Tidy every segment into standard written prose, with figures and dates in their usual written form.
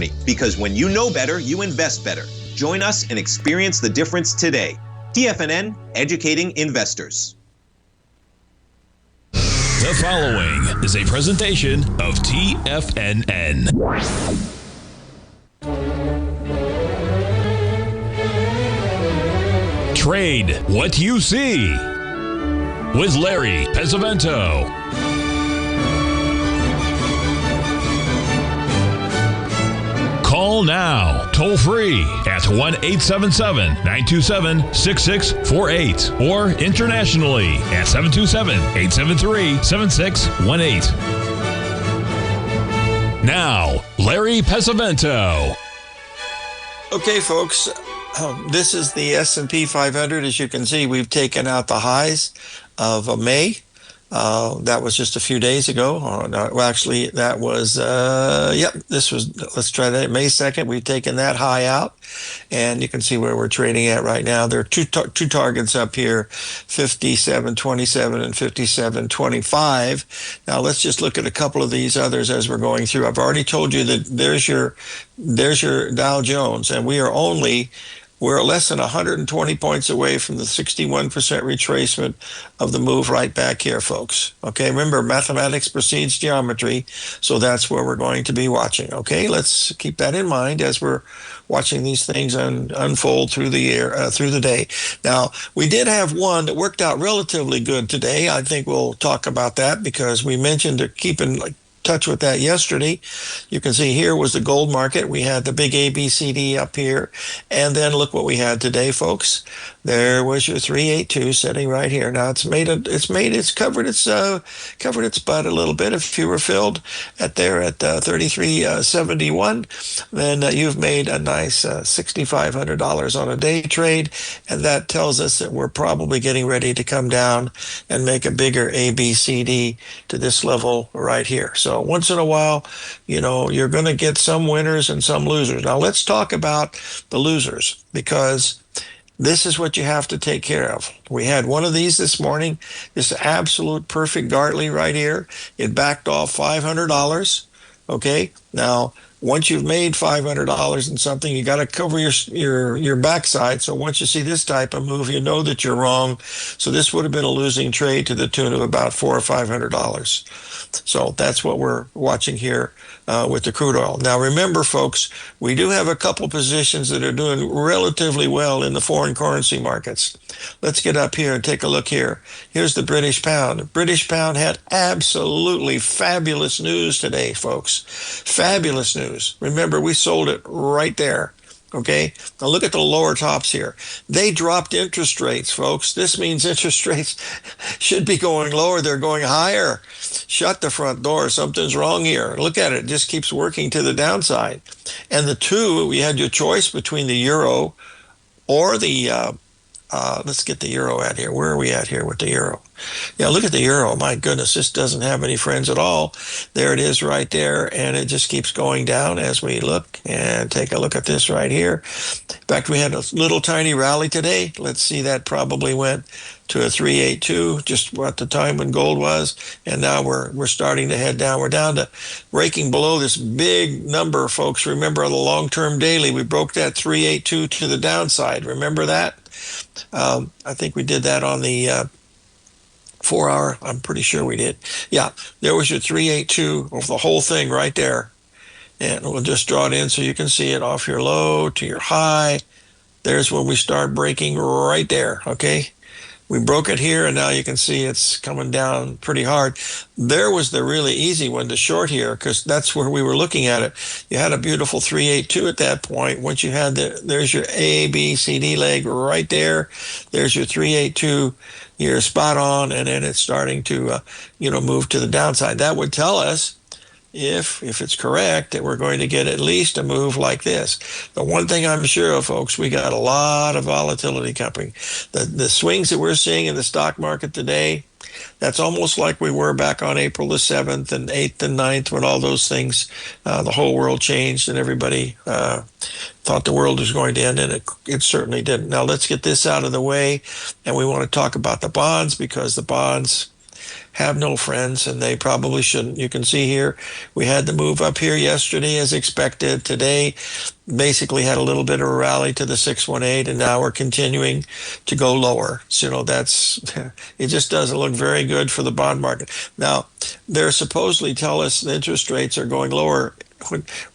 journey, because when you know better, you invest better. Join us and experience the difference today. TFNN, educating investors. The following is a presentation of TFNN. Trade what you see with Larry Pesavento. Call now, toll free at 1-877-927-6648 or internationally at 727-873-7618. Now, Larry Pesavento. Okay, folks, this is the S&P 500. As you can see, we've taken out the highs of May. That was just a few days ago. Well, actually, that was, this was, let's try that. May 2nd, we've taken that high out. And you can see where we're trading at right now. There are two targets up here, 57.27 and 57.25. Now, let's just look at a couple of these others as we're going through. I've already told you that there's your Dow Jones, and we're less than 120 points away from the 61% retracement of the move right back here, folks. Okay, remember, mathematics precedes geometry, so that's where we're going to be watching. Okay, let's keep that in mind as we're watching these things unfold through the year, through the day. Now, we did have one that worked out relatively good today. I think we'll talk about that because we mentioned to keep in touch with that yesterday. You can see here was the gold market. We had the big ABCD up here, and then look what we had today, folks. There was your 382 sitting right here. Now it's covered its butt a little bit. If you were filled at 33.71, then you've made a nice $6,500 on a day trade, and that tells us that we're probably getting ready to come down and make a bigger ABCD to this level right here. So once in a while, you're going to get some winners and some losers. Now let's talk about the losers, because this is what you have to take care of. We had one of these this morning, this absolute perfect Gartley right here. It backed off $500. Okay, now once you've made $500 and something, you got to cover your backside. So once you see this type of move, you know that you're wrong. So this would have been a losing trade to the tune of about $400 or $500. So that's what we're watching here with the crude oil. Now remember, folks, we do have a couple positions that are doing relatively well in the foreign currency markets. Let's get up here and take a look here. Here's the British pound. The British pound had absolutely fabulous news today, folks. Fabulous news. Remember, we sold it right there. Okay, now look at the lower tops here. They dropped interest rates, folks. This means interest rates should be going lower. They're going higher. Shut the front door. Something's wrong here. Look at it. It just keeps working to the downside. And the two, we had your choice between the euro or the, let's get the euro out here. Where are we at here with the euro? Yeah, look at the euro. My goodness, this doesn't have any friends at all. There it is right there, and it just keeps going down as we look and take a look at this right here. In fact, we had a little tiny rally today. Let's see, that probably went to a 382, just at the time when gold was, and now we're starting to head down. We're down to breaking below this big number, folks. Remember on the long-term daily, we broke that 382 to the downside. Remember that? I think we did that on the 4 hour. I'm pretty sure we did. Yeah, there was your 382 of the whole thing right there. And we'll just draw it in so you can see it off your low to your high. There's where we start breaking right there, okay? We broke it here, and now you can see it's coming down pretty hard. There was the really easy one to short here, because that's where we were looking at it. You had a beautiful 382 at that point. Once you had there's your A, B, C, D leg right there. There's your 382. You're spot on, and then it's starting to, move to the downside. That would tell us, if it's correct, that we're going to get at least a move like this. The one thing I'm sure of, folks, we got a lot of volatility coming. The swings that we're seeing in the stock market today, that's almost like we were back on April the 7th and 8th and 9th when all those things, the whole world changed and everybody thought the world was going to end, and it certainly didn't. Now let's get this out of the way, and we want to talk about the bonds, because the bonds have no friends, and they probably shouldn't. You can see here, we had the move up here yesterday as expected. Today, basically had a little bit of a rally to the 618, and now we're continuing to go lower. So, it just doesn't look very good for the bond market. Now, they're supposedly tell us the interest rates are going lower.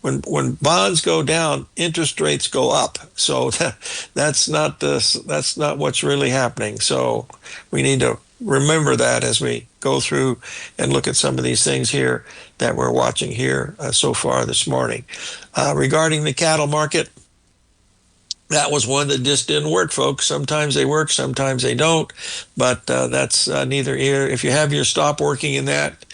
When bonds go down, interest rates go up. So that's not what's really happening. So we need to remember that as we go through and look at some of these things here that we're watching here so far this morning. Regarding the cattle market, that was one that just didn't work, folks. Sometimes they work, sometimes they don't. But that's neither here. If you have your stop working in that,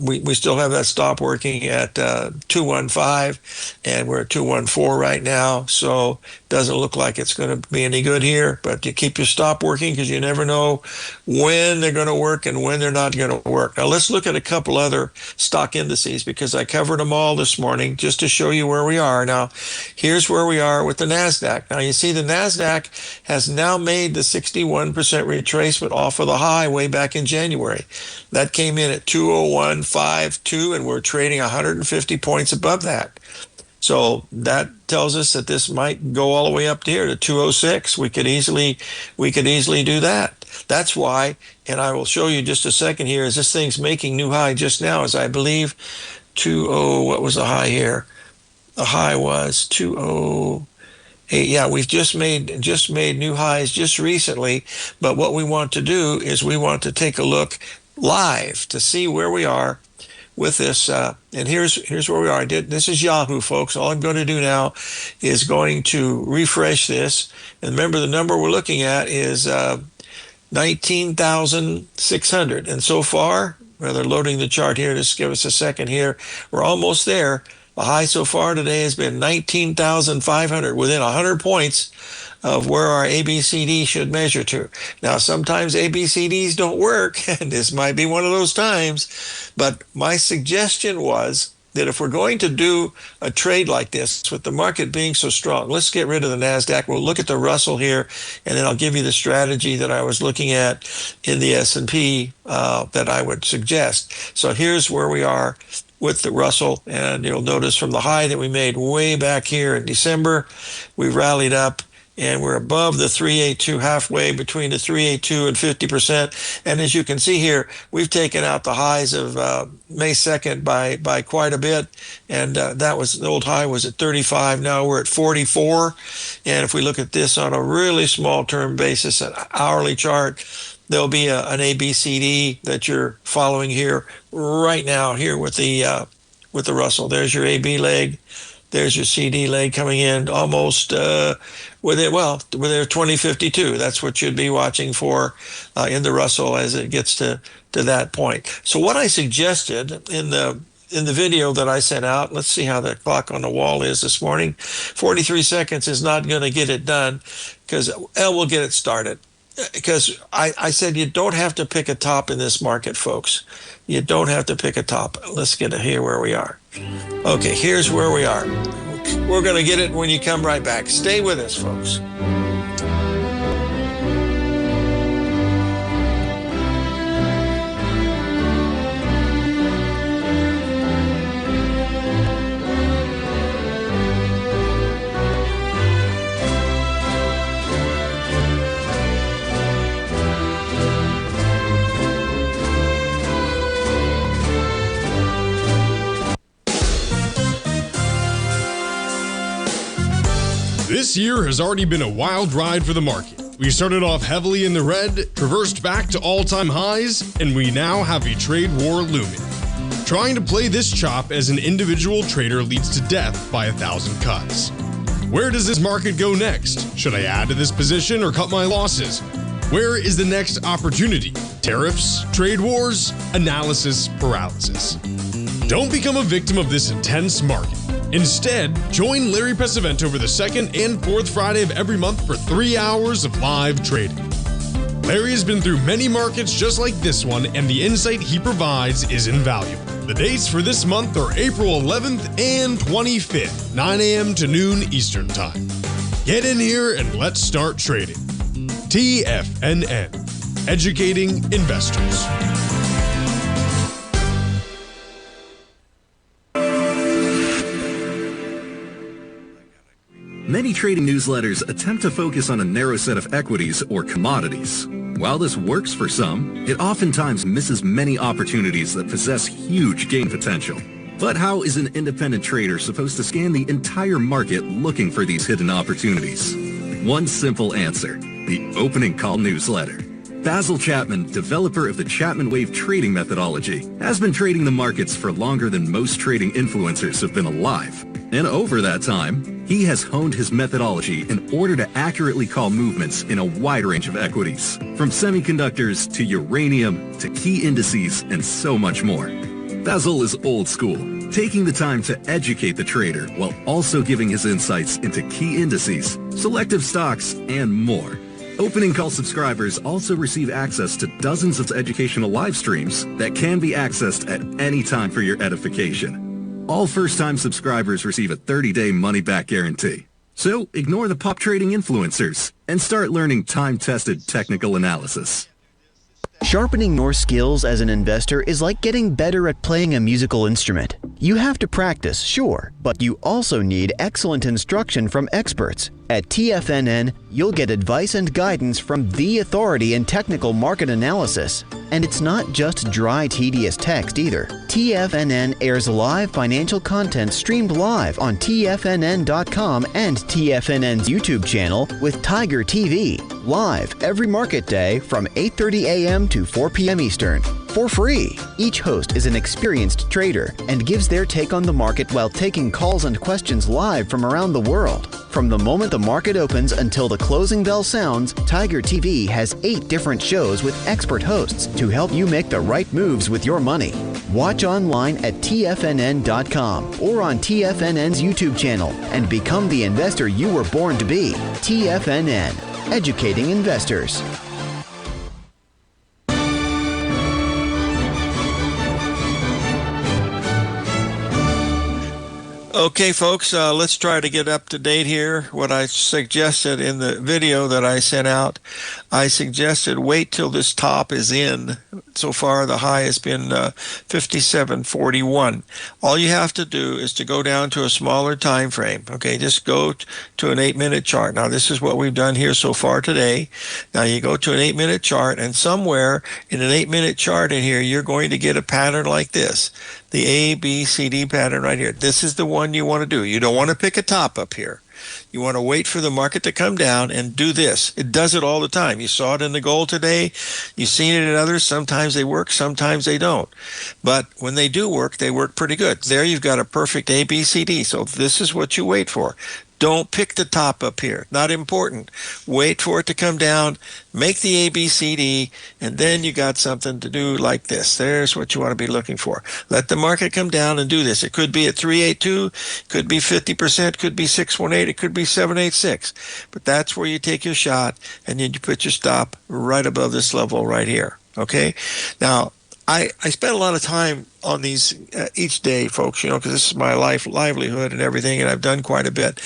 we still have that stop working at 215, and we're at 214 right now. So it doesn't look like it's going to be any good here. But you keep your stop working because you never know when they're going to work and when they're not going to work. Now let's look at a couple other stock indices because I covered them all this morning just to show you where we are. Now, here's where we are with the NASDAQ. Now you see the NASDAQ has now made the 61% retracement off of the high way back in January. That came in at 201.52, and we're trading 150 points above that. So that tells us that this might go all the way up here to 206. We could easily do that. That's why, and I will show you just a second here, as this thing's making new high just now, as I believe what was the high here? The high was 208. Yeah, we've just made new highs just recently. But what we want to do is we want to take a look live to see where we are with this. And here's where we are. This is Yahoo, folks. All I'm going to do now is going to refresh this. And remember, the number we're looking at is 19,600. And so far, they're loading the chart here. Just give us a second here. We're almost there. The high so far today has been 19,500, within 100 points of where our ABCD should measure to. Now, sometimes ABCDs don't work, and this might be one of those times. But my suggestion was that if we're going to do a trade like this, with the market being so strong, let's get rid of the NASDAQ. We'll look at the Russell here, and then I'll give you the strategy that I was looking at in the S&P that I would suggest. So here's where we are with the Russell, and you'll notice from the high that we made way back here in December, we rallied up, and we're above the 382, halfway between the 382 and 50%. And as you can see here, we've taken out the highs of May 2nd by quite a bit. And that was, the old high was at 35. Now we're at 44. And if we look at this on a really small term basis, an hourly chart, there'll be an ABCD that you're following here right now here with the Russell. There's your AB leg. There's your CD leg coming in almost with 2052. That's what you'd be watching for in the Russell as it gets to that point. So what I suggested in the video that I sent out, let's see how the clock on the wall is this morning. 43 seconds is not going to get it done because we'll get it started. Because I said you don't have to pick a top in this market, folks. You don't have to pick a top. Let's get it here where we are. Okay, here's where we are. We're going to get it when you come right back. Stay with us, folks. This year has already been a wild ride for the market. We started off heavily in the red, traversed back to all-time highs, and we now have a trade war looming. Trying to play this chop as an individual trader leads to death by 1,000 cuts. Where does this market go next? Should I add to this position or cut my losses? Where is the next opportunity? Tariffs? Trade wars? Analysis paralysis. Don't become a victim of this intense market. Instead, join Larry Pesavento over the second and fourth Friday of every month for 3 hours of live trading. Larry has been through many markets just like this one, and the insight he provides is invaluable. The dates for this month are April 11th and 25th, 9 a.m. to noon Eastern Time. Get in here and let's start trading. TFNN, educating investors. Many trading newsletters attempt to focus on a narrow set of equities or commodities. While this works for some, it oftentimes misses many opportunities that possess huge gain potential. But how is an independent trader supposed to scan the entire market looking for these hidden opportunities? One simple answer: the opening call newsletter. Basil Chapman, developer of the Chapman Wave trading methodology, has been trading the markets for longer than most trading influencers have been alive. And over that time, he has honed his methodology in order to accurately call movements in a wide range of equities, from semiconductors to uranium to key indices and so much more. Basil is old school, taking the time to educate the trader while also giving his insights into key indices, selective stocks, and more. Opening call subscribers also receive access to dozens of educational live streams that can be accessed at any time for your edification. All first-time subscribers receive a 30-day money-back guarantee. So ignore the pop trading influencers and start learning time-tested technical analysis. Sharpening your skills as an investor is like getting better at playing a musical instrument. You have to practice, sure, but you also need excellent instruction from experts. At TFNN, you'll get advice and guidance from the authority in technical market analysis. And it's not just dry, tedious text either. TFNN airs live financial content streamed live on TFNN.com and TFNN's YouTube channel with Tiger TV, live every market day from 8:30 a.m. to 4 p.m. Eastern, for free. Each host is an experienced trader and gives their take on the market while taking calls and questions live from around the world. From the moment the market opens until the closing bell sounds, Tiger TV has 8 different shows with expert hosts to help you make the right moves with your money. Watch online at TFNN.com or on TFNN's YouTube channel and become the investor you were born to be. TFNN, educating investors. Okay, folks, let's try to get up to date here. What I suggested in the video that I sent out, I suggested wait till this top is in. So far, the high has been 57.41. All you have to do is to go down to a smaller time frame. Okay, just go to an 8-minute chart. Now, this is what we've done here so far today. Now, you go to an 8-minute chart, and somewhere in an 8-minute chart in here, you're going to get a pattern like this. The A, B, C, D pattern right here. This is the one you want to do. You don't want to pick a top up here. You want to wait for the market to come down and do this. It does it all the time. You saw it in the gold today. You've seen it in others. Sometimes they work, sometimes they don't. But when they do work, they work pretty good. There you've got a perfect A, B, C, D. So this is what you wait for. Don't pick the top up here. Not important. Wait for it to come down, make the ABCD, and then you got something to do like this. There's what you want to be looking for. Let the market come down and do this. It could be at 382, could be 50%, could be 618, it could be 786. But that's where you take your shot, and then you put your stop right above this level right here. Okay? Now, I spend a lot of time on these each day, folks, because this is my livelihood and everything, and I've done quite a bit.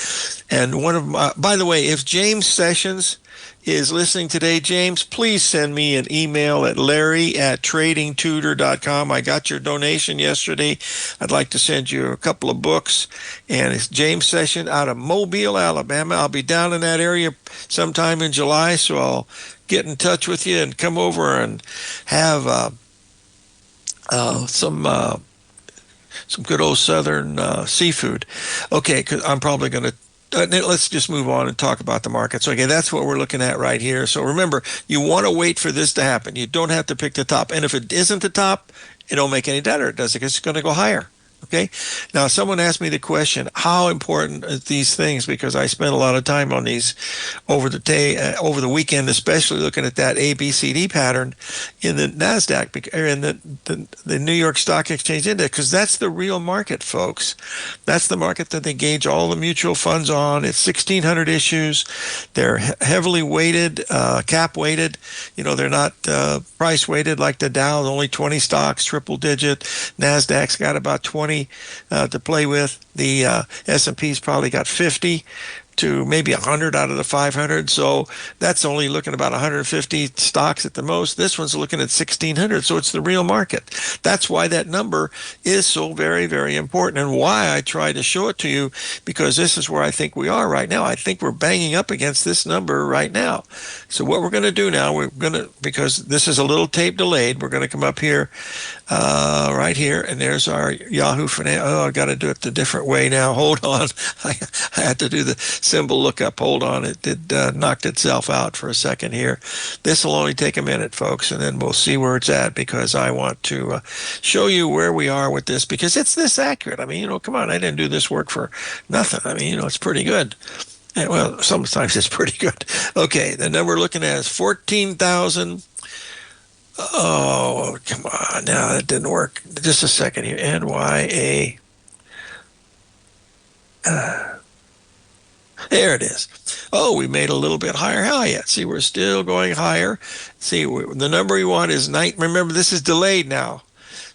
And one of my, by the way, if James Sessions is listening today, James, please send me an email at larry@tradingtutor.com. I got your donation yesterday. I'd like to send you a couple of books. And it's James Sessions out of Mobile, Alabama. I'll be down in that area sometime in July, so I'll get in touch with you and come over and have some good old southern seafood. Okay, 'cause I'm probably going to let's just move on and talk about the markets. Okay, that's what we're looking at right here. So remember, you want to wait for this to happen. You don't have to pick the top. And if it isn't the top, it don't make any better, does it? 'Cause it's going to go higher. Okay. Now, someone asked me the question, how important are these things? Because I spent a lot of time on these over the day, over the weekend, especially looking at that ABCD pattern in the NASDAQ, or in the New York Stock Exchange Index, because that's the real market, folks. That's the market that they gauge all the mutual funds on. It's 1,600 issues. They're heavily weighted, cap weighted. They're not price weighted like the Dow, only 20 stocks, triple digit. NASDAQ's got about 20 to play with. The S&P's probably got 50. to maybe 100 out of the 500. So that's only looking about 150 stocks at the most. This one's looking at 1,600. So it's the real market. That's why that number is so very, very important, and why I try to show it to you, because this is where I think we are right now. I think we're banging up against this number right now. So what we're going to do now, because this is a little tape delayed, we're going to come up here, right here, and there's our Yahoo Finance. Oh, I got to do it the different way now. Hold on. I had to do the symbol lookup. Hold on. It did knocked itself out for a second here. This will only take a minute, folks, and then we'll see where it's at, because I want to show you where we are with this, because it's this accurate. I mean, come on. I didn't do this work for nothing. I mean, it's pretty good. And, well, sometimes it's pretty good. Okay, the number we're looking at is 14,000. Oh, come on. Now that didn't work. Just a second here. NYA. There it is. Oh, we made a little bit higher. Hell yeah. See, we're still going higher. See, the number we want is 9. Remember, this is delayed now.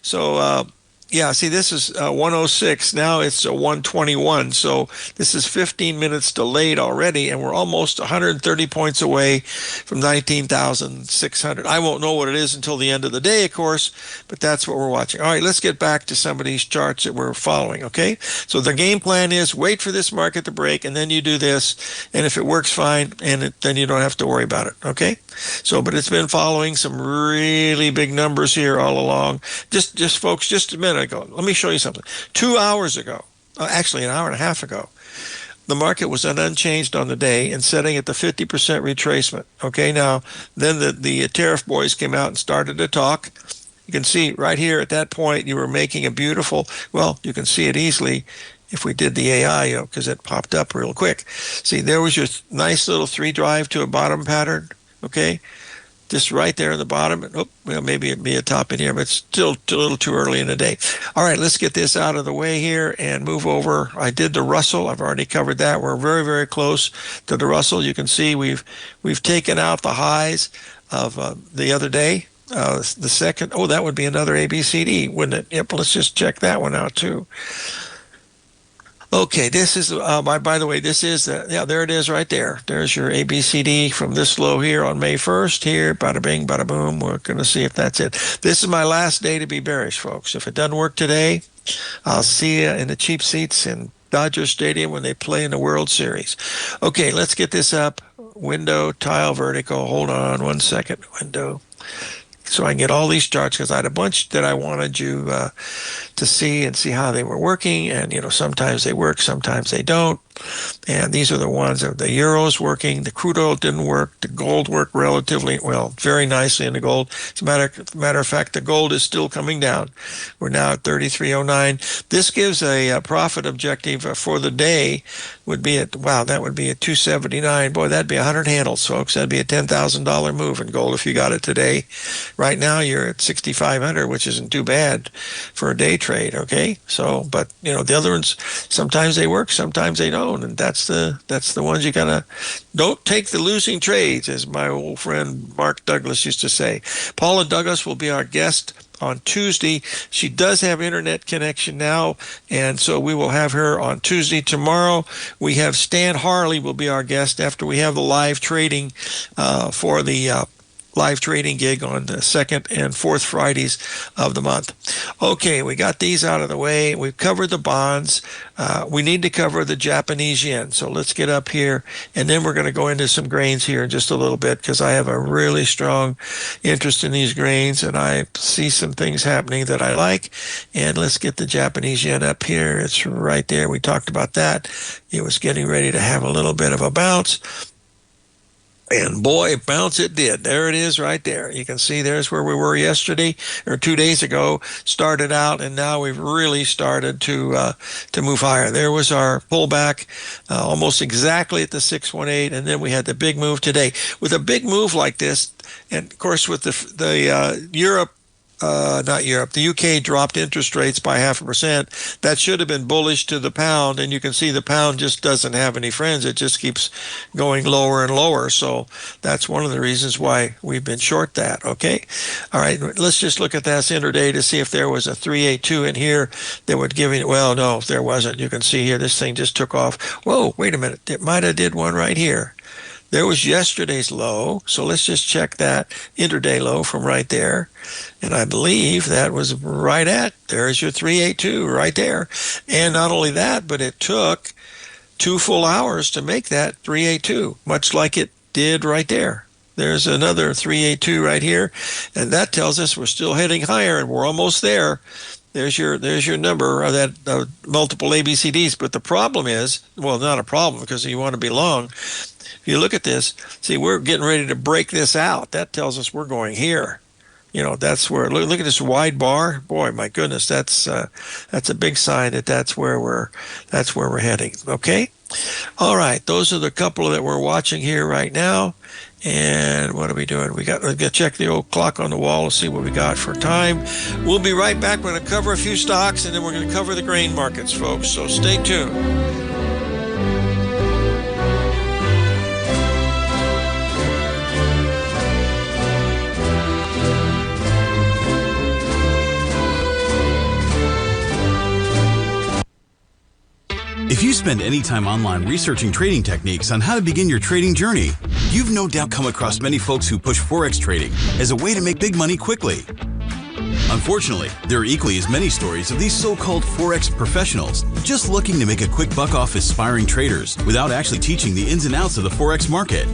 So, yeah, see, this is 106. Now it's 121. So this is 15 minutes delayed already, and we're almost 130 points away from 19,600. I won't know what it is until the end of the day, of course, but that's what we're watching. All right, let's get back to some of these charts that we're following, okay? So the game plan is wait for this market to break, and then you do this, and if it works, fine, and then you don't have to worry about it, okay? So, but it's been following some really big numbers here all along. Just folks, just a minute ago, let me show you something. 2 hours ago, actually an hour and a half ago, the market was unchanged on the day and setting at the 50% retracement. Okay, now then the tariff boys came out and started to talk. You can see right here at that point you were making a beautiful, well, you can see it easily if we did the AI, because it popped up real quick. See, there was your nice little 3 drive to a bottom pattern. Okay, just right there in the bottom. Oh, well, maybe it'd be a top in here, but it's still a little too early in the day. All right, let's get this out of the way here and move over. I did the Russell. I've already covered that. We're very, very close to the Russell. You can see we've taken out the highs of the other day. The second, that would be another ABCD, wouldn't it? Yep, let's just check that one out too. Okay, this is, by the way, this is, there it is right there. There's your ABCD from this low here on May 1st here, bada bing, bada boom. We're going to see if that's it. This is my last day to be bearish, folks. If it doesn't work today, I'll see you in the cheap seats in Dodger Stadium when they play in the World Series. Okay, let's get this up. Window, tile, vertical. Hold on 1 second. Window. So I can get all these charts, because I had a bunch that I wanted you to see and see how they were working. And, sometimes they work, sometimes they don't. And these are the ones of the euro's working. The crude oil didn't work. The gold worked relatively well, very nicely in the gold. As a matter of fact, the gold is still coming down. We're now at 33.09. This gives a profit objective for the day would be at, that would be at 279. Boy, that'd be 100 handles, folks. That'd be a $10,000 move in gold if you got it today. Right now, you're at 6,500, which isn't too bad for a day trade, okay? So, but, the other ones, sometimes they work, sometimes they don't. And that's the ones you gotta, don't take the losing trades, as my old friend Mark Douglas used to say. Paula Douglas will be our guest on Tuesday. She does have internet connection now, and so we will have her on Tuesday. Tomorrow we have Stan Harley will be our guest after we have the live trading for the live trading gig on the 2nd and 4th Fridays of the month. Okay, we got these out of the way. We've covered the bonds. We need to cover the Japanese yen. So let's get up here, and then we're going to go into some grains here in just a little bit, because I have a really strong interest in these grains, and I see some things happening that I like. And let's get the Japanese yen up here. It's right there. We talked about that. It was getting ready to have a little bit of a bounce. And boy, bounce it did. There it is right there. You can see there's where we were yesterday or 2 days ago, started out, and now we've really started to move higher. There was our pullback almost exactly at the 618, and then we had the big move today. With a big move like this, and of course with the Europe not Europe, the UK dropped interest rates by 0.5%. That should have been bullish to the pound, and you can see the pound just doesn't have any friends. It just keeps going lower and lower. So that's one of the reasons why we've been short that, okay? All right, let's just look at that intraday to see if there was a 382 in here that would give me, well, no, there wasn't. You can see here, this thing just took off. Whoa, wait a minute. It might have did one right here. There was yesterday's low, so let's just check that intraday low from right there. And I believe that was right at, there's your 382 right there. And not only that, but it took 2 full hours to make that 382, much like it did right there. There's another 382 right here, and that tells us we're still heading higher, and we're almost there. There's your number of that multiple ABCDs. But the problem is, well, not a problem because you want to be long. If you look at this, see, we're getting ready to break this out. That tells us we're going here. You know, that's where, look at this wide bar. Boy, my goodness, that's a big sign that that's where we're heading. Okay? All right, those are the couple that we're watching here right now. And what are we doing? We got to check the old clock on the wall to see what we got for time. We'll be right back. We're going to cover a few stocks, and then we're going to cover the grain markets, folks. So stay tuned. If you spend any time online researching trading techniques on how to begin your trading journey, you've no doubt come across many folks who push Forex trading as a way to make big money quickly. Unfortunately, there are equally as many stories of these so-called Forex professionals just looking to make a quick buck off aspiring traders without actually teaching the ins and outs of the Forex market.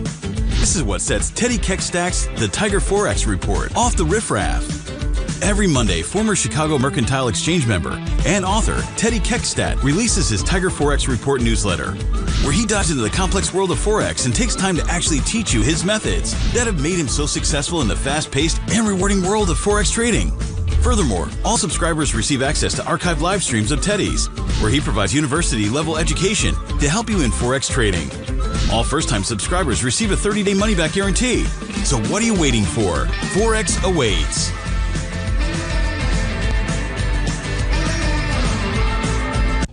This is what sets Teddy Keckstack's The Tiger Forex Report off the riffraff. Every Monday, former Chicago Mercantile Exchange member and author Teddy Keckstack releases his Tiger Forex Report newsletter, where he dives into the complex world of Forex and takes time to actually teach you his methods that have made him so successful in the fast-paced and rewarding world of Forex trading. Furthermore, all subscribers receive access to archived live streams of Teddy's, where he provides university-level education to help you in Forex trading. All first-time subscribers receive a 30-day money-back guarantee. So what are you waiting for? Forex awaits.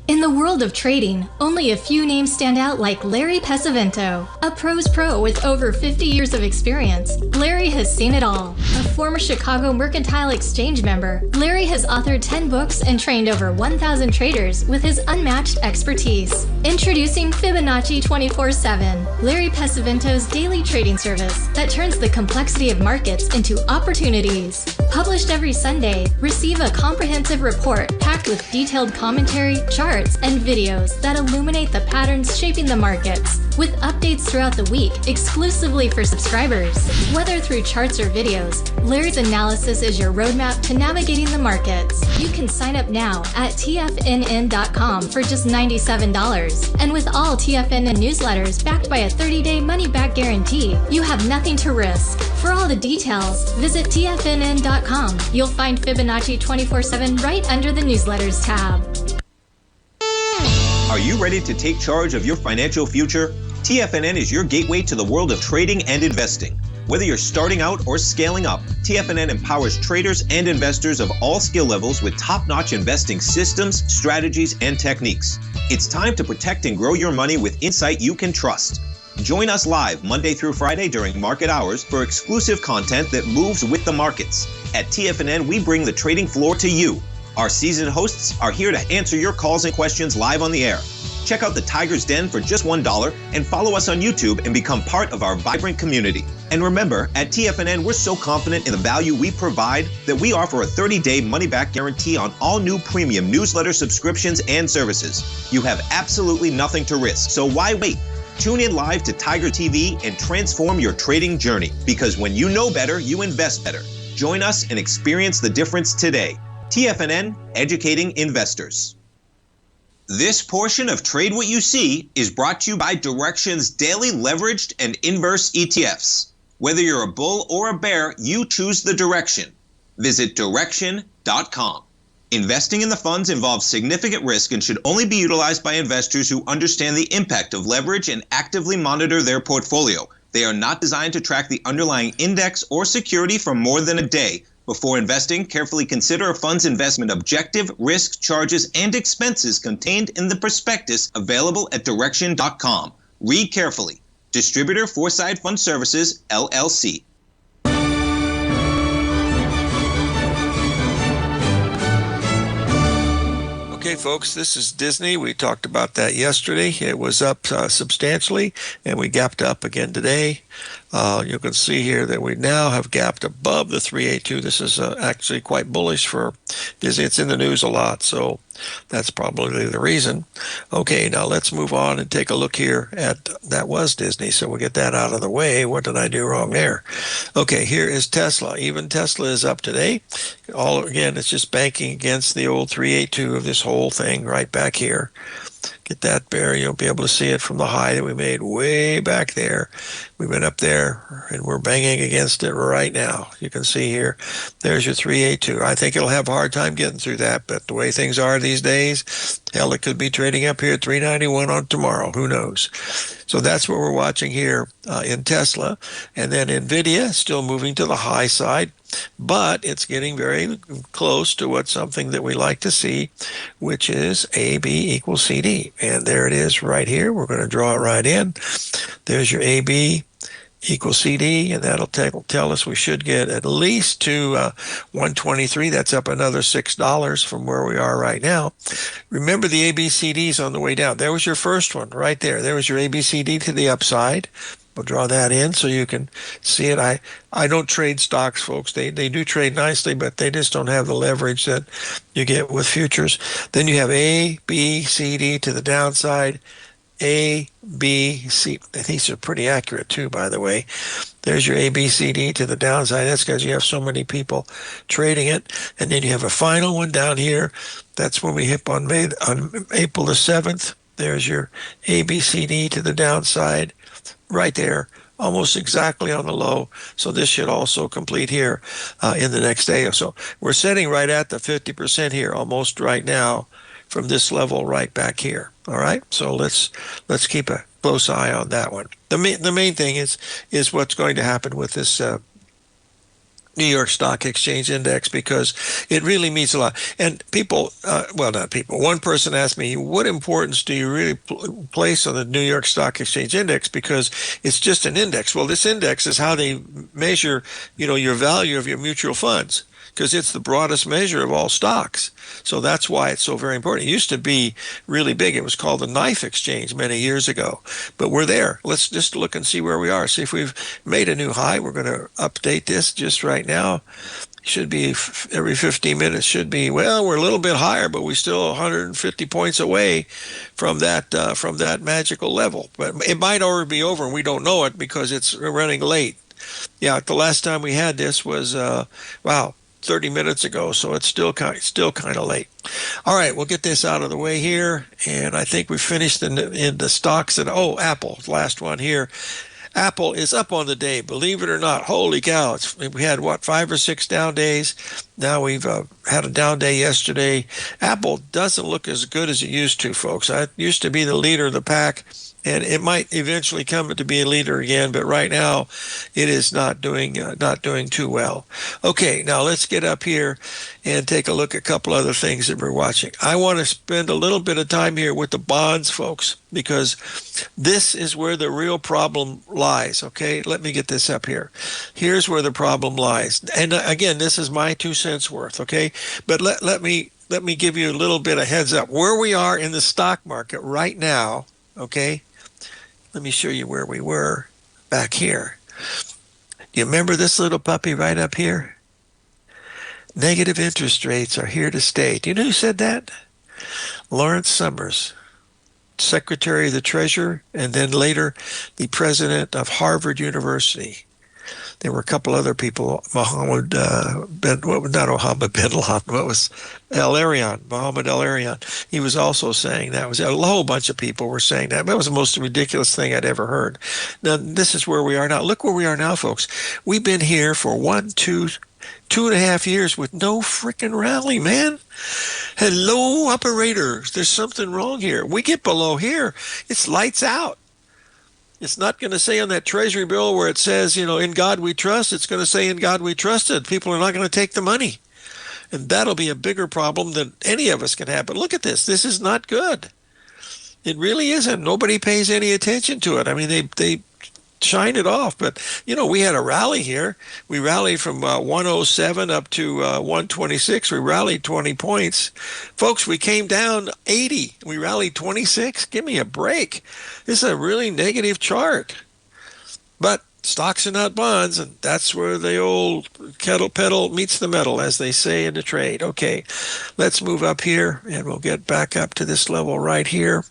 In the world of trading, only a few names stand out like Larry Pesavento. A pro's pro with over 50 years of experience, Larry has seen it all. A former Chicago Mercantile Exchange member, Larry has authored 10 books and trained over 1,000 traders with his unmatched expertise. Introducing Fibonacci 24/7, Larry Pesavento's daily trading service that turns the complexity of markets into opportunities. Published every Sunday, receive a comprehensive report packed with detailed commentary, charts, and videos that illuminate the patterns shaping the markets, with updates throughout the week exclusively for subscribers. Whether through charts or videos, Larry's analysis is your roadmap to navigating the markets. You can sign up now at TFNN.com for just $97. And with all TFNN newsletters backed by a 30-day money-back guarantee, you have nothing to risk. For all the details, visit TFNN.com. You'll find Fibonacci 24/7 right under the newsletters tab. Are you ready to take charge of your financial future? TFNN is your gateway to the world of trading and investing. Whether you're starting out or scaling up, TFNN empowers traders and investors of all skill levels with top-notch investing systems, strategies, and techniques. It's time to protect and grow your money with insight you can trust. Join us live Monday through Friday during market hours for exclusive content that moves with the markets. At TFNN, we bring the trading floor to you. Our seasoned hosts are here to answer your calls and questions live on the air. Check out the Tiger's Den for just $1 and follow us on YouTube and become part of our vibrant community. And remember, at TFNN, we're so confident in the value we provide that we offer a 30-day money-back guarantee on all new premium newsletter subscriptions and services. You have absolutely nothing to risk, so why wait? Tune in live to Tiger TV and transform your trading journey, because when you know better, you invest better. Join us and experience the difference today. TFNN, educating investors. This portion of Trade What You See is brought to you by Direxion's daily leveraged and inverse ETFs. Whether you're a bull or a bear, you choose the direction. Visit Direxion.com. Investing in the funds involves significant risk and should only be utilized by investors who understand the impact of leverage and actively monitor their portfolio. They are not designed to track the underlying index or security for more than a day. Before investing, carefully consider a fund's investment objective, risk, charges, and expenses contained in the prospectus available at direction.com. Read carefully. Distributor Foreside Fund Services, LLC. Okay, folks, this is Disney. We talked about that yesterday. It was up substantially, and we gapped up again today. You can see here that we now have gapped above the 382. This is actually quite bullish for Disney. It's in the news a lot, so that's probably the reason. Okay, now let's move on and take a look here at, that was Disney, so we'll get that out of the way. What did I do wrong there? Okay, here is Tesla. Even Tesla is up today. Again, it's just banking against the old 382 of this whole thing right back here. Get that there. You'll be able to see it from the high that we made way back there. We went up there, and we're banging against it right now. You can see here, there's your 382. I think it'll have a hard time getting through that, but the way things are these days, hell, it could be trading up here at 391 on tomorrow. Who knows? So that's what we're watching here in Tesla. And then NVIDIA still moving to the high side, but it's getting very close to what something that we like to see, which is AB equals CD. And there it is right here. We're going to draw it right in. There's your AB equals CD, and that'll tell us we should get at least to 123. That's up another $6 from where we are right now. Remember the ABCDs on the way down. There was your first one right there. There was your ABCD to the upside. We'll draw that in so you can see it. I don't trade stocks, folks. They do trade nicely, but they just don't have the leverage that you get with futures. Then you have A, B, C, D to the downside. A, B, C. These are pretty accurate too, by the way. There's your A, B, C, D to the downside. That's because you have so many people trading it. And then you have a final one down here. That's when we hit on April the 7th. There's your A, B, C, D to the downside. Right there, almost exactly on the low. So this should also complete here in the next day or so. We're sitting right at the 50% here, almost right now, from this level right back here. All right, so let's keep a close eye on that one. The main thing is what's going to happen with this New York Stock Exchange Index, because it really means a lot. And people, well, not people, one person asked me, what importance do you really place on the New York Stock Exchange Index? Because it's just an index. Well, this index is how they measure, your value of your mutual funds, because it's the broadest measure of all stocks. So that's why it's so very important. It used to be really big. It was called the Knife Exchange many years ago. But we're there. Let's just look and see where we are. See if we've made a new high. We're going to update this just right now. Should be every 15 minutes. Should be, well, we're a little bit higher, but we're still 150 points away from that magical level. But it might already be over, and we don't know it because it's running late. Yeah, the last time we had this was, 30 minutes ago, so it's still kind of late. All right, we'll get this out of the way here, and I think we finished in the stocks. And Apple, last one here. Apple is up on the day, believe it or not. Holy cow! We had 5 or 6 down days. Now we've had a down day yesterday. Apple doesn't look as good as it used to, folks. It used to be the leader of the pack, and it might eventually come to be a leader again, but right now it is not doing too well. Okay, now let's get up here and take a look at a couple other things that we're watching. I want to spend a little bit of time here with the bonds, folks, because this is where the real problem lies. Okay, let me get this up here. Here's where the problem lies. And again, this is my 2 cents worth, okay? But let me give you a little bit of heads up. Where we are in the stock market right now, okay? Let me show you where we were back here. Do you remember this little puppy right up here? Negative interest rates are here to stay. Do you know who said that? Lawrence Summers, Secretary of the Treasury, and then later the president of Harvard University. There were a couple other people, Mohammed El-Arian. Mohammed El-Arian. He was also saying that. A whole bunch of people were saying that. That was the most ridiculous thing I'd ever heard. Now, this is where we are now. Look where we are now, folks. We've been here for 2.5 years with no freaking rally, man. Hello, operators. There's something wrong here. We get below here, it's lights out. It's not going to say on that Treasury bill where it says, in God we trust. It's going to say in God we trusted. People are not going to take the money. And that'll be a bigger problem than any of us can have. But look at this. This is not good. It really isn't. Nobody pays any attention to it. I mean, they shine it off. But, we had a rally here. We rallied from 107 up to 126. We rallied 20 points. Folks, we came down 80. We rallied 26. Give me a break. This is a really negative chart. But stocks are not bonds, and that's where the old kettle pedal meets the metal, as they say in the trade. Okay, let's move up here, and we'll get back up to this level right here.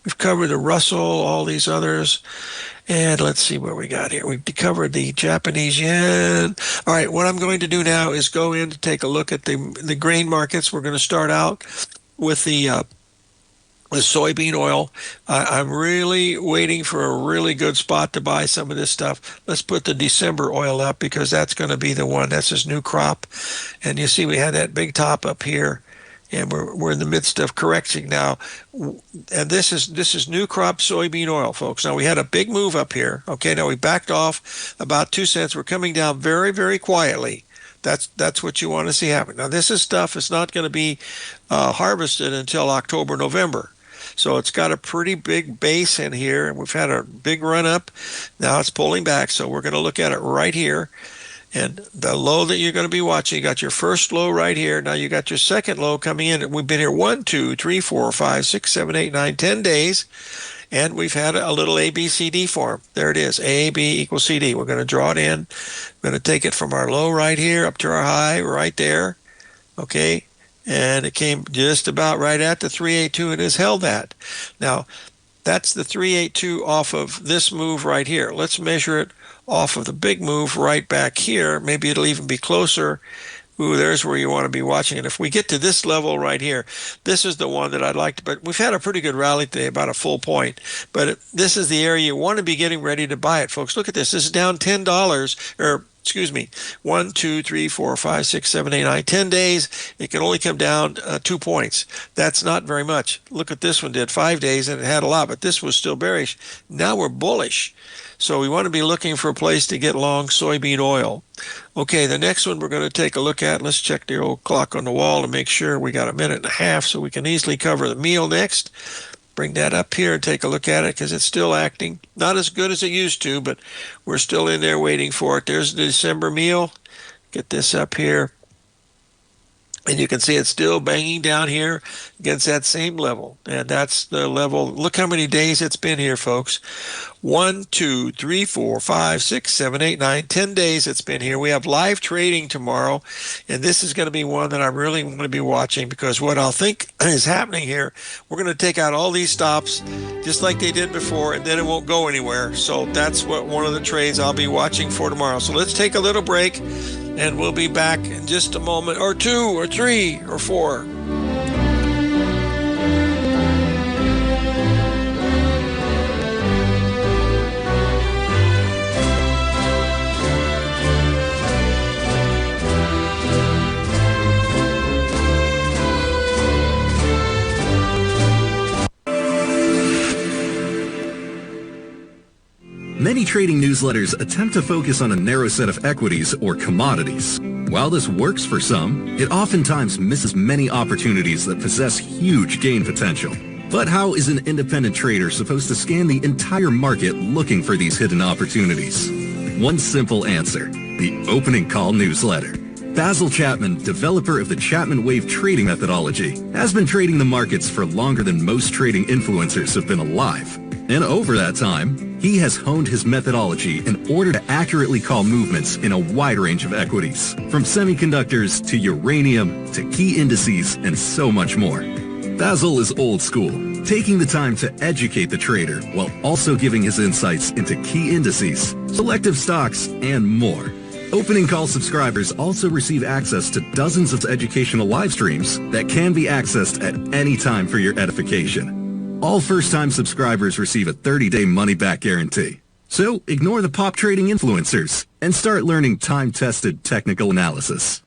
We've covered the Russell, all these others. And let's see what we got here. We've covered the Japanese yen. All right, what I'm going to do now is go in to take a look at the grain markets. We're going to start out with the soybean oil. I'm really waiting for a really good spot to buy some of this stuff. Let's put the December oil up because that's going to be the one. That's this new crop. And you see we had that big top up here. And we're in the midst of correcting now, and this is new crop soybean oil, folks. Now we had a big move up here. Okay, now we backed off about 2 cents. We're coming down very, very quietly. That's what you want to see happen. Now this is stuff that's not going to be harvested until October, November. So it's got a pretty big base in here, and we've had a big run up. Now it's pulling back, so we're going to look at it right here. And the low that you're going to be watching, you got your first low right here. Now you got your second low coming in. We've been here 1, 2, 3, 4, 5, 6, 7, 8, 9, 10 days. And we've had a little ABCD form. There it is, AB equals CD. We're going to draw it in. We're going to take it from our low right here up to our high right there. Okay, and it came just about right at the 382 and has held that. Now, that's the 382 off of this move right here. Let's measure it off of the big move right back here. Maybe it'll even be closer. Ooh, there's where you want to be watching it. If we get to this level right here, this is the one that I'd like to, but we've had a pretty good rally today, about a full point. But this is the area you want to be getting ready to buy it, folks. Look at this. This is down $10, or excuse me, 1, 2, 3, 4, 5, 6, 7, 8, 9, 10 days. It can only come down 2 points. That's not very much. Look at this one did 5 days and it had a lot, but this was still bearish. Now we're bullish. So we want to be looking for a place to get long soybean oil. Okay, the next one we're going to take a look at. Let's check the old clock on the wall to make sure we got a minute and a half so we can easily cover the meal next. Bring that up here and take a look at it because it's still acting. Not as good as it used to, but we're still in there waiting for it. There's the December meal. Get this up here. And you can see it's still banging down here against that same level. And that's the level. Look how many days it's been here, folks. 1, 2, 3, 4, 5, 6, 7, 8, 9, 10 days it's been here. We have live trading tomorrow. And this is going to be one that I really want to be watching because what I'll think is happening here, we're going to take out all these stops just like they did before, and then it won't go anywhere. So that's what one of the trades I'll be watching for tomorrow. So let's take a little break. And we'll be back in just a moment, or 2, or 3, or 4. Many trading newsletters attempt to focus on a narrow set of equities or commodities. While this works for some, it oftentimes misses many opportunities that possess huge gain potential. But how is an independent trader supposed to scan the entire market looking for these hidden opportunities? One simple answer: the opening call newsletter. Basil Chapman, developer of the Chapman Wave trading methodology, has been trading the markets for longer than most trading influencers have been alive. And over that time, he has honed his methodology in order to accurately call movements in a wide range of equities, from semiconductors to uranium to key indices and so much more. Basil is old school, taking the time to educate the trader while also giving his insights into key indices, selective stocks, and more. Opening call subscribers also receive access to dozens of educational live streams that can be accessed at any time for your edification. All first-time subscribers receive a 30-day money-back guarantee. So ignore the pop trading influencers and start learning time-tested technical analysis.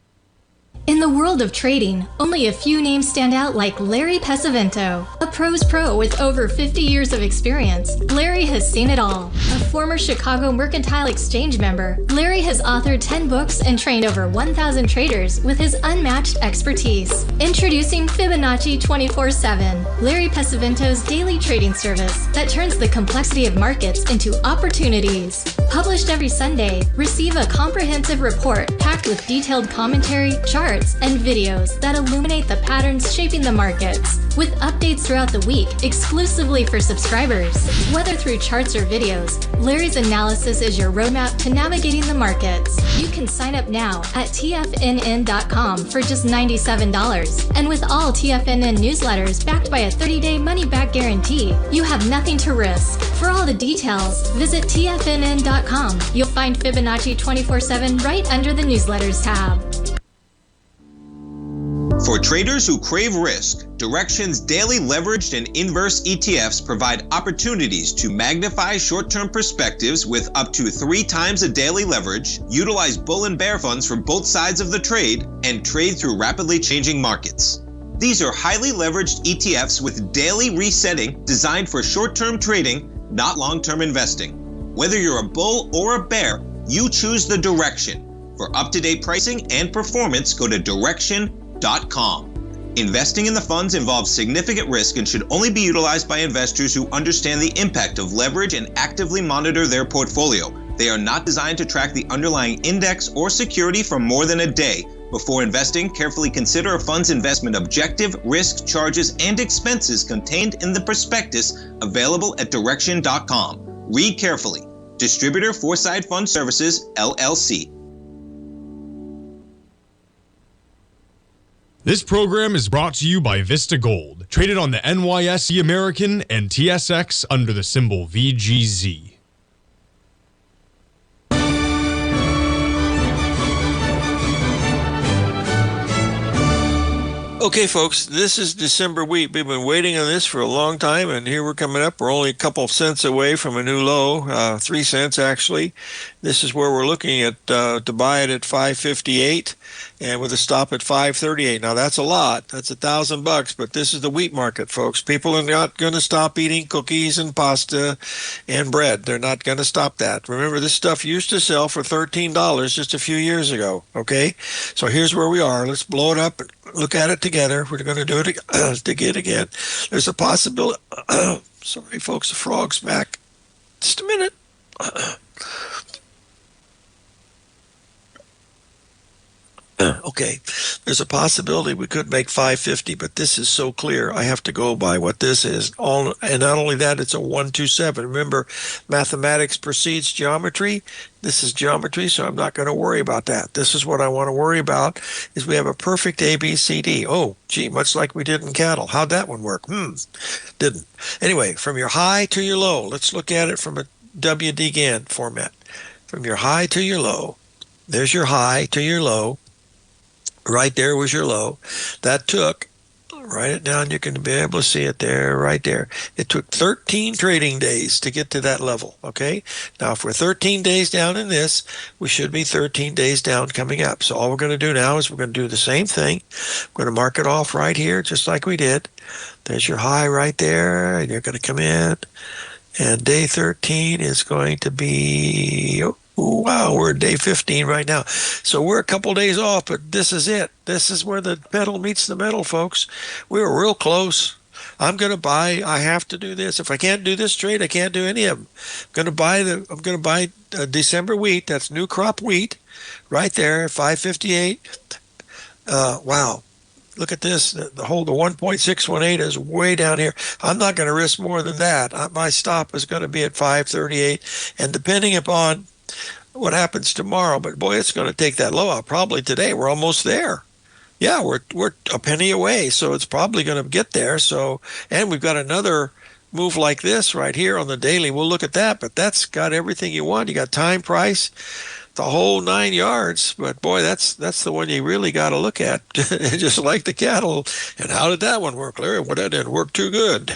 In the world of trading, only a few names stand out like Larry Pesavento. A pro's pro with over 50 years of experience, Larry has seen it all. A former Chicago Mercantile Exchange member, Larry has authored 10 books and trained over 1,000 traders with his unmatched expertise. Introducing Fibonacci 24/7, Larry Pesavento's daily trading service that turns the complexity of markets into opportunities. Published every Sunday, receive a comprehensive report packed with detailed commentary, charts, and videos that illuminate the patterns shaping the markets, with updates throughout the week exclusively for subscribers. Whether through charts or videos, Larry's analysis is your roadmap to navigating the markets. You can sign up now at TFNN.com for just $97. And with all TFNN newsletters backed by a 30-day money-back guarantee, you have nothing to risk. For all the details, visit TFNN.com. You'll find Fibonacci 24/7 right under the newsletters tab. For traders who crave risk, Direxion's daily leveraged and inverse ETFs provide opportunities to magnify short-term perspectives with up to 3 times a daily leverage, utilize bull and bear funds from both sides of the trade, and trade through rapidly changing markets. These are highly leveraged ETFs with daily resetting designed for short-term trading, not long-term investing. Whether you're a bull or a bear, you choose the Direxion. For up-to-date pricing and performance, go to Direxion.com. Investing in the funds involves significant risk and should only be utilized by investors who understand the impact of leverage and actively monitor their portfolio. They are not designed to track the underlying index or security for more than a day. Before investing, carefully consider a fund's investment objective, risk, charges, and expenses contained in the prospectus available at Direxion.com. Read carefully. Distributor Foreside Fund Services, LLC. This program is brought to you by Vista Gold, traded on the NYSE American and TSX under the symbol VGZ. Okay, folks, this is December wheat. We've been waiting on this for a long time, and here we're coming up. We're only a couple of cents away from a new low, 3 cents actually. This is where we're looking at to buy it at $5.58 and with a stop at $5.38. Now that's a lot. That's $1,000, but this is the wheat market, folks. People are not going to stop eating cookies and pasta and bread. They're not going to stop that. Remember, this stuff used to sell for $13 just a few years ago. Okay, so here's where we are. Let's blow it up. Look at it together. We're going to do it again. There's a possibility. Sorry, folks, the frog's back. Just a minute. Okay, there's a possibility we could make 550, but this is so clear. I have to go by what this is. And not only that, it's a 127. Remember, mathematics precedes geometry. This is geometry, so I'm not going to worry about that. This is what I want to worry about, is we have a perfect ABCD. Oh, gee, much like we did in cattle. How'd that one work? Didn't. Anyway, from your high to your low, let's look at it from a WD GAN format. From your high to your low, there's your high to your low. Right there was your low. That took, write it down, you can be able to see it there, right there. It took 13 trading days to get to that level, okay? Now, if we're 13 days down in this, we should be 13 days down coming up. So all we're going to do now is we're going to do the same thing. We're going to mark it off right here, just like we did. There's your high right there, and you're going to come in. And day 13 is going to be... Wow, we're at day 15 right now. So we're a couple days off, but this is it. This is where the pedal meets the metal, folks. We were real close. I'm going to buy. I have to do this. If I can't do this trade, I can't do any of them. I'm going to buy December wheat. That's new crop wheat right there, 558. Wow. Look at this. The 1.618 is way down here. I'm not going to risk more than that. My stop is going to be at 538. And depending upon what happens tomorrow, but boy, it's going to take that low out. Probably today, we're almost there. Yeah, we're a penny away, so it's probably going to get there. So, and we've got another move like this right here on the daily. We'll look at that, but that's got everything you want. You got time, price, the whole 9 yards. But boy, that's the one you really got to look at, just like the cattle. And how did that one work, Larry? Well, that didn't work too good.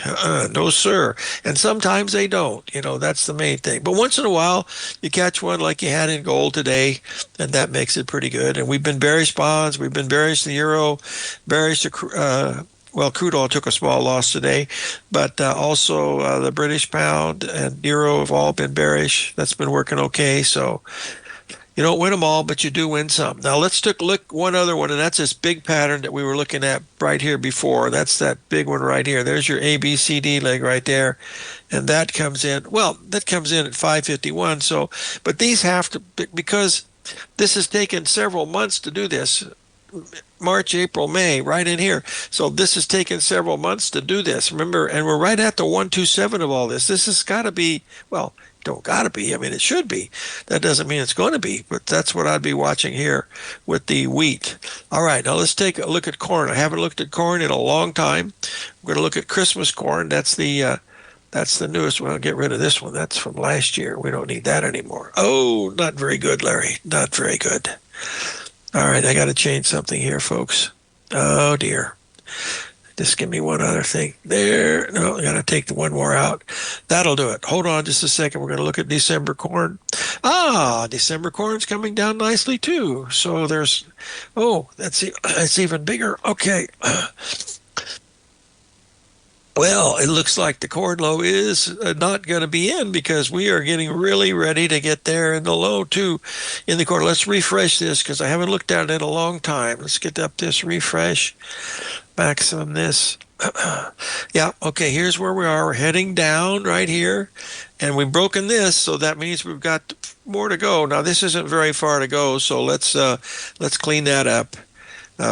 No, sir. And sometimes they don't. That's the main thing. But once in a while, you catch one like you had in gold today, and that makes it pretty good. And we've been bearish bonds. We've been bearish the euro, bearish the well, crude oil took a small loss today, but also the British pound and euro have all been bearish. That's been working okay. So you don't win them all, but you do win some. Now let's take a look one other one, and that's this big pattern that we were looking at right here before. That's that big one right here. There's your ABCD leg right there, and that comes in. Well, that comes in at 551. So, but these have to, because this has taken several months to do this. March, April, May, right in here. So this has taken several months to do this. Remember, and we're right at the 127 of all this. This has got to be, well, don't got to be. I mean, it should be. That doesn't mean it's going to be, but that's what I'd be watching here with the wheat. All right, now let's take a look at corn. I haven't looked at corn in a long time. We're going to look at Christmas corn. That's the newest one. I'll get rid of this one. That's from last year. We don't need that anymore. Oh, not very good, Larry. Not very good. All right, I got to change something here, folks. Oh, dear. Just give me one other thing. There. No, I got to take the one more out. That'll do it. Hold on just a second. We're going to look at December corn. December corn's coming down nicely, too. So there's, that's even bigger. Okay. Well, it looks like the corn low is not going to be in, because we are getting really ready to get there in the low, too, in the corn. Let's refresh this, because I haven't looked at it in a long time. Let's get up this refresh, maximum this. Yeah, okay, here's where we are. We're heading down right here, and we've broken this, so that means we've got more to go. Now, this isn't very far to go, so let's clean that up.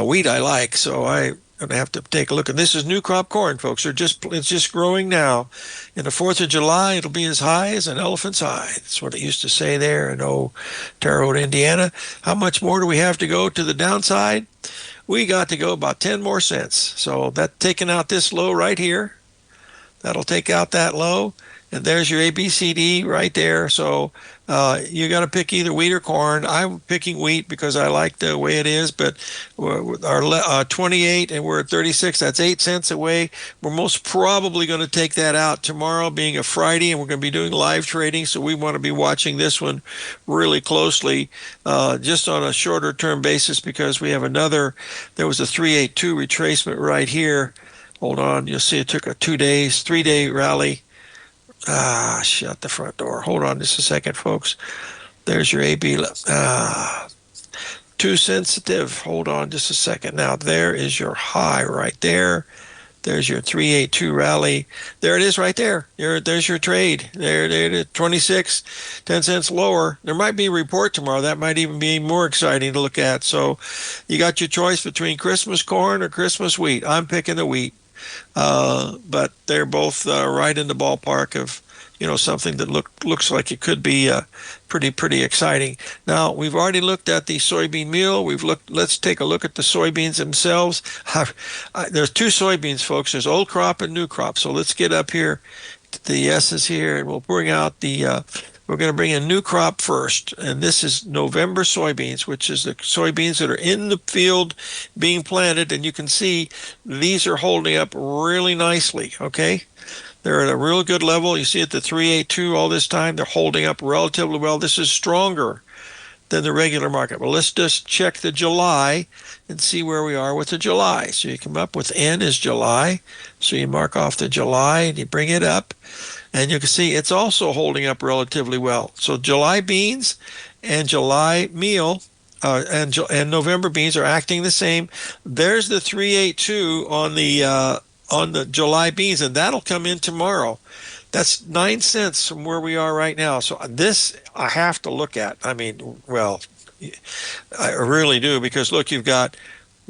Wheat I like, so I'm going to have to take a look. And this is new crop corn, folks. It's just growing now. In the 4th of July, it'll be as high as an elephant's eye. That's what it used to say there in Terre Haute, Indiana. How much more do we have to go to the downside? We got to go about 10 more cents. So that's taking out this low right here. That'll take out that low. And there's your ABCD right there. So you got to pick either wheat or corn. I'm picking wheat because I like the way it is. But our 28 and we're at 36. That's 8 cents away. We're most probably going to take that out tomorrow, being a Friday, and we're going to be doing live trading. So we want to be watching this one really closely, just on a shorter term basis, because we have there was a 382 retracement right here. Hold on. You'll see it took a 3-day rally. Shut the front door. Hold on just a second, folks. There's your AB. Too sensitive. Hold on just a second. Now, there is your high right there. There's your 382 rally. There it is right there. There's your trade. There, 26, 10 cents lower. There might be a report tomorrow. That might even be more exciting to look at. So you got your choice between Christmas corn or Christmas wheat. I'm picking the wheat. But they're both right in the ballpark of, something that looks like it could be pretty exciting. Now, we've already looked at the soybean meal. Let's take a look at the soybeans themselves. There's two soybeans, folks. There's old crop and new crop. So let's get up here to the S's here, and we'll bring out we're going to bring in new crop first, and this is November soybeans, which is the soybeans that are in the field being planted, and you can see these are holding up really nicely, okay? They're at a real good level. You see at the 382 all this time. They're holding up relatively well. This is stronger than the regular market. Well, let's just check the July and see where we are with the July. So you come up with N is July. So you mark off the July and you bring it up. And you can see it's also holding up relatively well. So July beans and July meal and November beans are acting the same. There's the 382 on the July beans, and that'll come in tomorrow. That's 9 cents from where we are right now. So this I have to look at. I mean, well, I really do, because look, you've got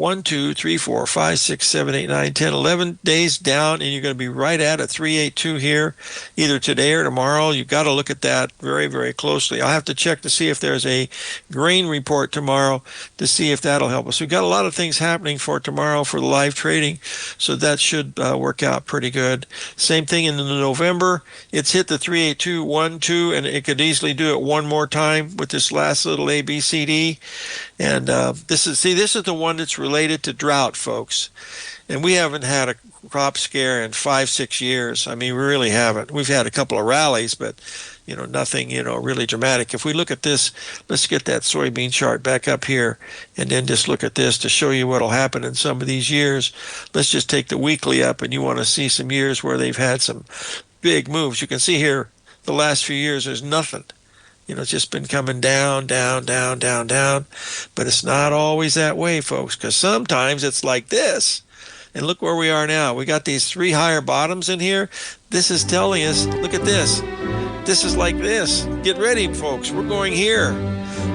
1, 2, 3, 4, 5, 6, 7, 8, 9, 10, 11 days down, and you're going to be right at a 382 here, either today or tomorrow. You've got to look at that very, very closely. I'll have to check to see if there's a grain report tomorrow to see if that'll help us. We've got a lot of things happening for tomorrow for the live trading, so that should work out pretty good. Same thing in November. It's hit the 382, 1, 2, and it could easily do it one more time with this last little ABCD. And this is the one that's related to drought, folks. And we haven't had a crop scare in 5-6 years. I mean, we really haven't. We've had a couple of rallies, but nothing really dramatic. If we look at this, let's get that soybean chart back up here, and then just look at this to show you what'll happen in some of these years. Let's just take the weekly up, and you want to see some years where they've had some big moves. You can see here the last few years there's nothing. It's just been coming down, down, down, down, down. But it's not always that way, folks, because sometimes it's like this. And look where we are now. We got these 3 higher bottoms in here. This is telling us, look at this. This is like this. Get ready, folks. We're going here.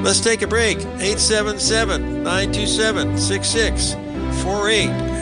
Let's take a break. 877-927-6648.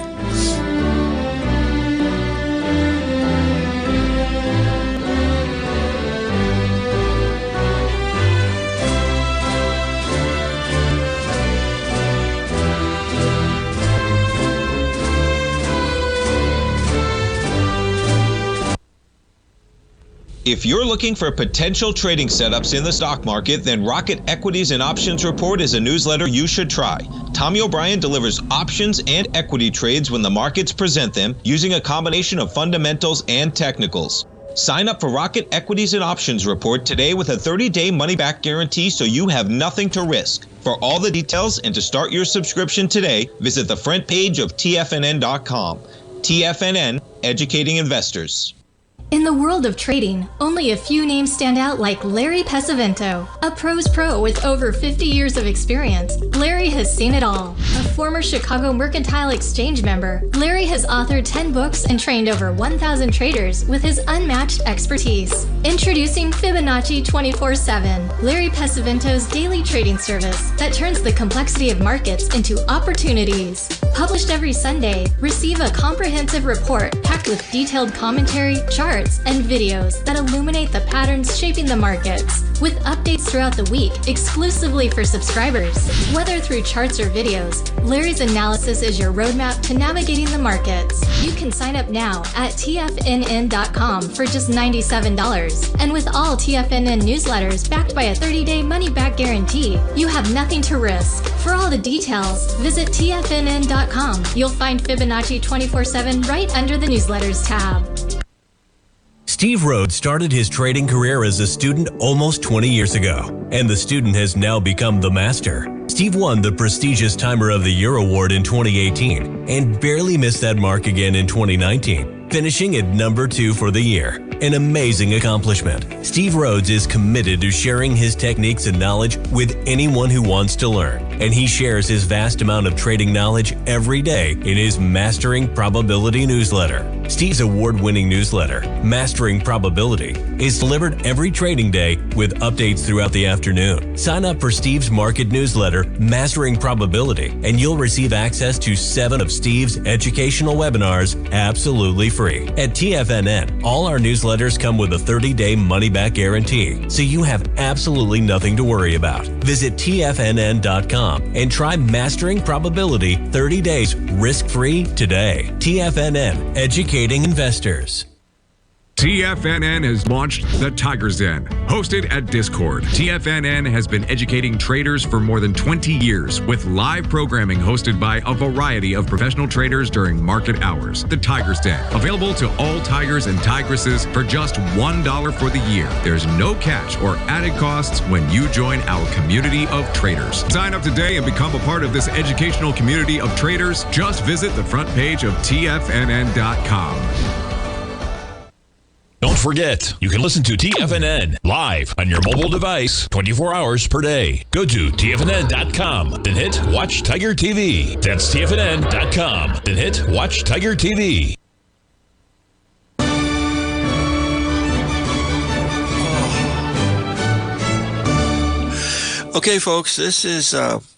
If you're looking for potential trading setups in the stock market, then Rocket Equities and Options Report is a newsletter you should try. Tommy O'Brien delivers options and equity trades when the markets present them, using a combination of fundamentals and technicals. Sign up for Rocket Equities and Options Report today with a 30-day money-back guarantee, so you have nothing to risk. For all the details and to start your subscription today, visit the front page of TFNN.com. TFNN, educating investors. In the world of trading, only a few names stand out like Larry Pesavento. A pro's pro with over 50 years of experience, Larry has seen it all. A former Chicago Mercantile Exchange member, Larry has authored 10 books and trained over 1,000 traders with his unmatched expertise. Introducing Fibonacci 24/7, Larry Pesavento's daily trading service that turns the complexity of markets into opportunities. Published every Sunday, receive a comprehensive report packed with detailed commentary, charts, and videos that illuminate the patterns shaping the markets, with updates throughout the week exclusively for subscribers. Whether through charts or videos, Larry's analysis is your roadmap to navigating the markets. You can sign up now at TFNN.com for just $97. And with all TFNN newsletters backed by a 30-day money-back guarantee, you have nothing to risk. For all the details, visit TFNN.com. You'll find Fibonacci 24/7 right under the newsletters tab. Steve Rhodes started his trading career as a student almost 20 years ago, and the student has now become the master. Steve won the prestigious Timer of the Year award in 2018 and barely missed that mark again in 2019, finishing at number 2 for the year. An amazing accomplishment. Steve Rhodes is committed to sharing his techniques and knowledge with anyone who wants to learn, and he shares his vast amount of trading knowledge every day in his Mastering Probability newsletter. Steve's award-winning newsletter, Mastering Probability, is delivered every trading day with updates throughout the afternoon. Sign up for Steve's market newsletter, Mastering Probability, and you'll receive access to 7 of Steve's educational webinars absolutely free. At TFNN, all our newsletters come with a 30-day money-back guarantee, so you have absolutely nothing to worry about. Visit TFNN.com and try Mastering Probability 30 days risk-free today. TFNN, educating investors. TFNN has launched The Tiger's Den. Hosted at Discord, TFNN has been educating traders for more than 20 years with live programming hosted by a variety of professional traders during market hours. The Tiger's Den, available to all tigers and tigresses for just $1 for the year. There's no catch or added costs when you join our community of traders. Sign up today and become a part of this educational community of traders. Just visit the front page of TFNN.com. Don't forget, you can listen to TFNN live on your mobile device 24 hours per day. Go to TFNN.com, then hit Watch Tiger TV. That's TFNN.com, then hit Watch Tiger TV. Okay, folks, this is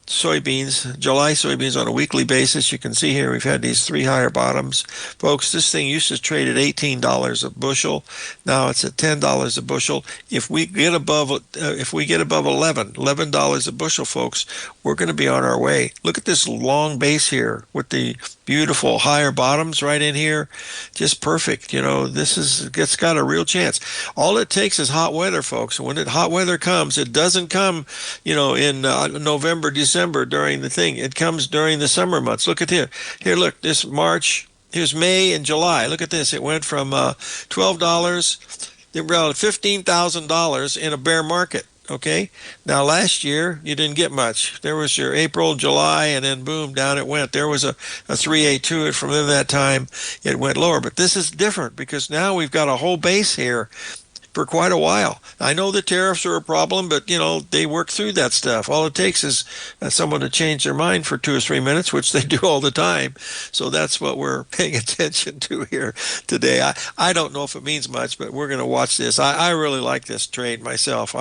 soybeans, July soybeans on a weekly basis. You can see here we've had these 3 higher bottoms. Folks, this thing used to trade at $18 a bushel. Now it's at $10 a bushel. If we get above $11 a bushel, folks, we're going to be on our way. Look at this long base here with the beautiful higher bottoms right in here. Just perfect. It's got a real chance. All it takes is hot weather, folks. When hot weather comes, it doesn't come, in November, December during the thing. It comes during the summer months. Look at here. Here, look, this March. Here's May and July. Look at this. It went from $12 to $15,000 in a bear market. Okay. Now last year you didn't get much. There was your April, July, and then boom, down it went. There was a 3.8 to it. From that time it went lower. But this is different because now we've got a whole base here for quite a while. I know the tariffs are a problem, but they work through that stuff. All it takes is someone to change their mind for 2 or 3 minutes, which they do all the time. So that's what we're paying attention to here today. I don't know if it means much, but we're going to watch this. I really like this trade myself.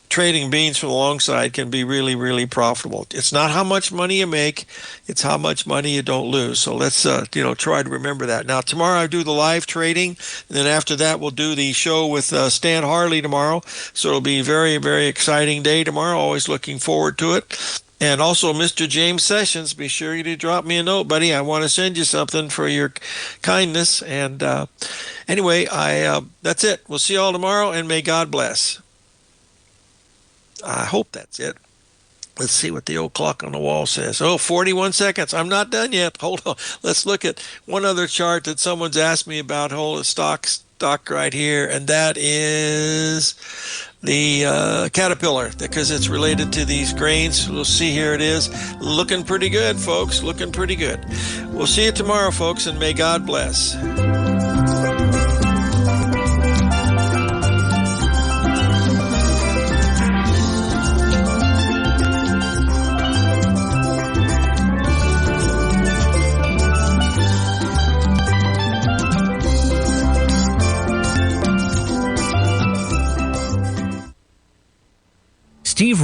Trading beans from the long side can be really, really profitable. It's not how much money you make, it's how much money you don't lose. So let's try to remember that. Now tomorrow I do the live trading, and then after that we'll do the show with Stan Harley tomorrow. So it'll be a very, very exciting day tomorrow. Always looking forward to it. And also, Mr. James Sessions, be sure to drop me a note, buddy. I want to send you something for your kindness. And anyway, that's it. We'll see you all tomorrow, and may God bless. I hope that's it. Let's see what the old clock on the wall says. 41 seconds. I'm not done yet. Hold on. Let's look at one other chart that someone's asked me about. Hold it, stock right here, and that is the Caterpillar, because it's related to these grains. We'll see, here it is. Looking pretty good, folks. Looking pretty good. We'll see you tomorrow, folks, and may God bless.